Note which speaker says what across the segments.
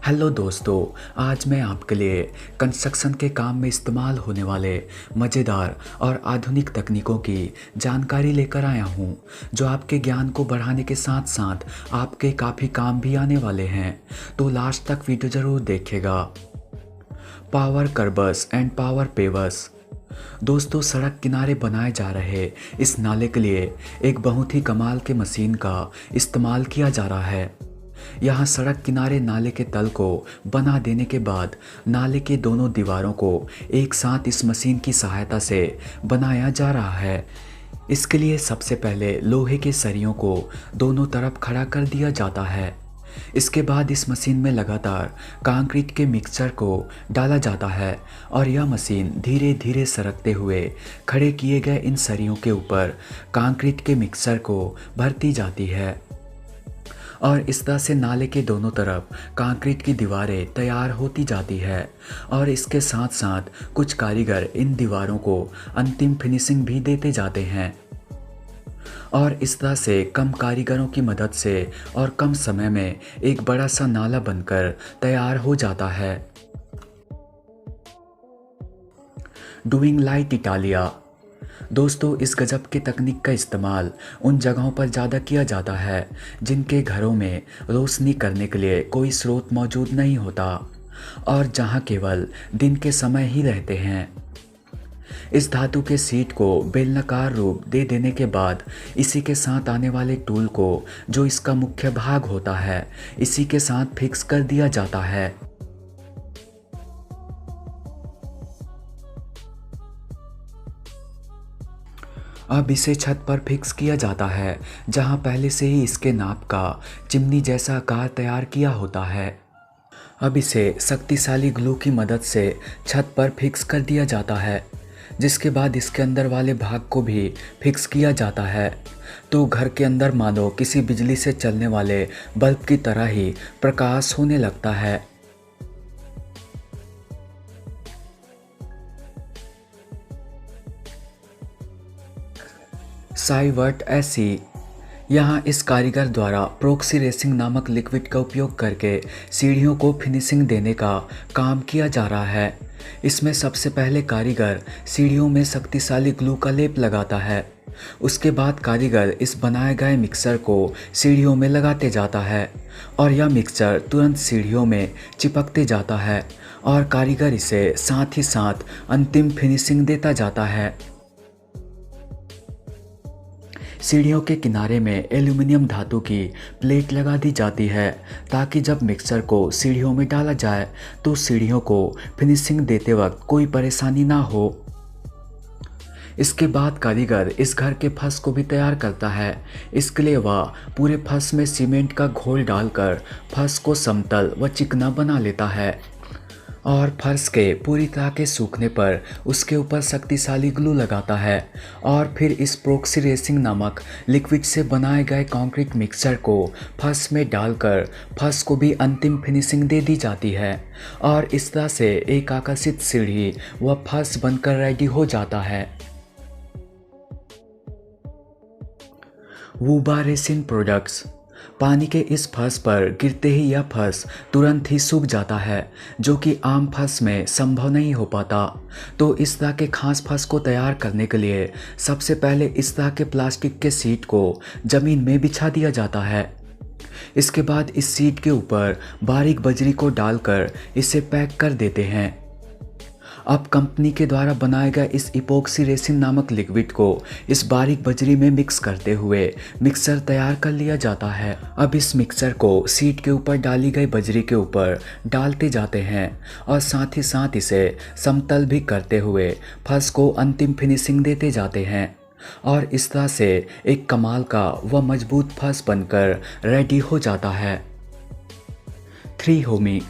Speaker 1: Hello दोस्तों, आज मैं आपके लिए कंस्ट्रक्शन के काम में इस्तेमाल होने वाले मज़ेदार और आधुनिक तकनीकों की जानकारी लेकर आया हूं, जो आपके ज्ञान को बढ़ाने के साथ साथ आपके काफ़ी काम भी आने वाले हैं। तो लास्ट तक वीडियो ज़रूर देखिएगा। Power curbs and power pavers. दोस्तों, सड़क किनारे बनाए जा रहे इस नाले के लिए एक बहुत ही कमाल के मशीन का इस्तेमाल किया जा रहा है। यहाँ सड़क किनारे नाले के तल को बना देने के बाद नाले के दोनों दीवारों को एक साथ इस मशीन की सहायता से बनाया जा रहा है। इसके लिए सबसे पहले लोहे के सरियों को दोनों तरफ खड़ा कर दिया जाता है। इसके बाद इस मशीन में लगातार कंक्रीट के मिक्सचर को डाला जाता है और यह मशीन धीरे धीरे सरकते हुए खड़े किए गए इन सरियों के ऊपर कंक्रीट के मिक्सचर को भरती जाती है और इस तरह से नाले के दोनों तरफ कंक्रीट की दीवारें तैयार होती जाती है। और इसके साथ साथ कुछ कारीगर इन दीवारों को अंतिम फिनिशिंग भी देते जाते हैं और इस तरह से कम कारीगरों की मदद से और कम समय में एक बड़ा सा नाला बनकर तैयार हो जाता है। Doing light Italia. दोस्तों, इस गजब के तकनीक का इस्तेमाल उन जगहों पर ज़्यादा किया जाता है जिनके घरों में रोशनी करने के लिए कोई स्रोत मौजूद नहीं होता और जहां केवल दिन के समय ही रहते हैं। इस धातु के सीट को बेलनाकार रूप दे देने के बाद इसी के साथ आने वाले टूल को, जो इसका मुख्य भाग होता है, इसी के साथ फिक्स कर दिया जाता है। अब इसे छत पर फिक्स किया जाता है, जहां पहले से ही इसके नाप का चिमनी जैसा आकार तैयार किया होता है। अब इसे शक्तिशाली ग्लू की मदद से छत पर फिक्स कर दिया जाता है, जिसके बाद इसके अंदर वाले भाग को भी फिक्स किया जाता है। तो घर के अंदर मानो किसी बिजली से चलने वाले बल्ब की तरह ही प्रकाश होने लगता है। साइवर्ट एसी। यहाँ इस कारीगर द्वारा प्रोक्सी रेसिंग नामक लिक्विड का उपयोग करके सीढ़ियों को फिनिशिंग देने का काम किया जा रहा है। इसमें सबसे पहले कारीगर सीढ़ियों में शक्तिशाली ग्लू का लेप लगाता है। उसके बाद कारीगर इस बनाए गए मिक्सर को सीढ़ियों में लगाते जाता है और यह मिक्सचर तुरंत सीढ़ियों में चिपकते जाता है और कारीगर इसे साथ ही साथ अंतिम फिनिशिंग देता जाता है। सीढ़ियों के किनारे में एल्यूमिनियम धातु की प्लेट लगा दी जाती है ताकि जब मिक्सर को सीढ़ियों में डाला जाए तो सीढ़ियों को फिनिशिंग देते वक्त कोई परेशानी ना हो। इसके बाद कारीगर इस घर के फर्श को भी तैयार करता है। इसके लिए वह पूरे फर्श में सीमेंट का घोल डालकर फर्श को समतल व चिकना बना लेता है और फर्श के पूरी तरह के सूखने पर उसके ऊपर शक्तिशाली ग्लू लगाता है और फिर इस प्रोक्सी रेसिंग नामक लिक्विड से बनाए गए कंक्रीट मिक्सचर को फर्श में डालकर फर्श को भी अंतिम फिनिशिंग दे दी जाती है और इस तरह से एक आकर्षित सीढ़ी व फर्श बनकर रेडी हो जाता है। वूबा रेसिन प्रोडक्ट्स। पानी के इस फर्श पर गिरते ही यह फर्श तुरंत ही सूख जाता है, जो कि आम फर्श में संभव नहीं हो पाता। तो इस तरह के खास फर्श को तैयार करने के लिए सबसे पहले इस तरह के प्लास्टिक के सीट को जमीन में बिछा दिया जाता है। इसके बाद इस सीट के ऊपर बारीक बजरी को डालकर इसे पैक कर देते हैं। अब कंपनी के द्वारा बनाए गए इस इपोक्सी रेसिन नामक लिक्विड को इस बारीक बजरी में मिक्स करते हुए मिक्सर तैयार कर लिया जाता है। अब इस मिक्सर को सीट के ऊपर डाली गई बजरी के ऊपर डालते जाते हैं और साथ ही साथ इसे समतल भी करते हुए फर्श को अंतिम फिनिशिंग देते जाते हैं और इस तरह से एक कमाल का व मजबूत फर्श बनकर रेडी हो जाता है। 3 होमी।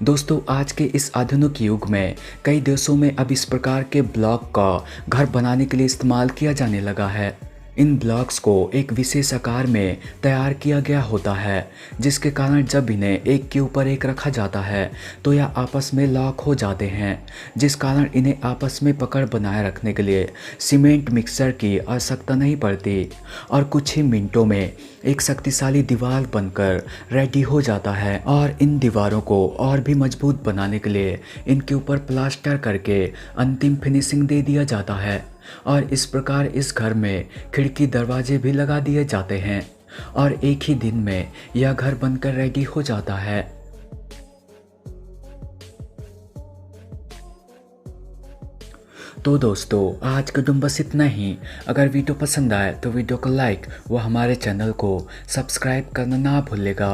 Speaker 1: दोस्तों, आज के इस आधुनिक युग में कई देशों में अब इस प्रकार के ब्लॉक का घर बनाने के लिए इस्तेमाल किया जाने लगा है। इन ब्लॉक्स को एक विशेष आकार में तैयार किया गया होता है, जिसके कारण जब इन्हें एक के ऊपर एक रखा जाता है तो यह आपस में लॉक हो जाते हैं, जिस कारण इन्हें आपस में पकड़ बनाए रखने के लिए सीमेंट मिक्सर की आवश्यकता नहीं पड़ती और कुछ ही मिनटों में एक शक्तिशाली दीवार बनकर रेडी हो जाता है। और इन दीवारों को और भी मजबूत बनाने के लिए इनके ऊपर प्लास्टर करके अंतिम फिनिशिंग दे दिया जाता है और इस प्रकार इस घर में खिड़की दरवाजे भी लगा दिए जाते हैं और एक ही दिन में यह घर बनकर रेडी हो जाता है। तो दोस्तों, आज का डूम बस इतना ही। अगर वीडियो पसंद आए तो वीडियो को लाइक व हमारे चैनल को सब्सक्राइब करना ना भूलिएगा।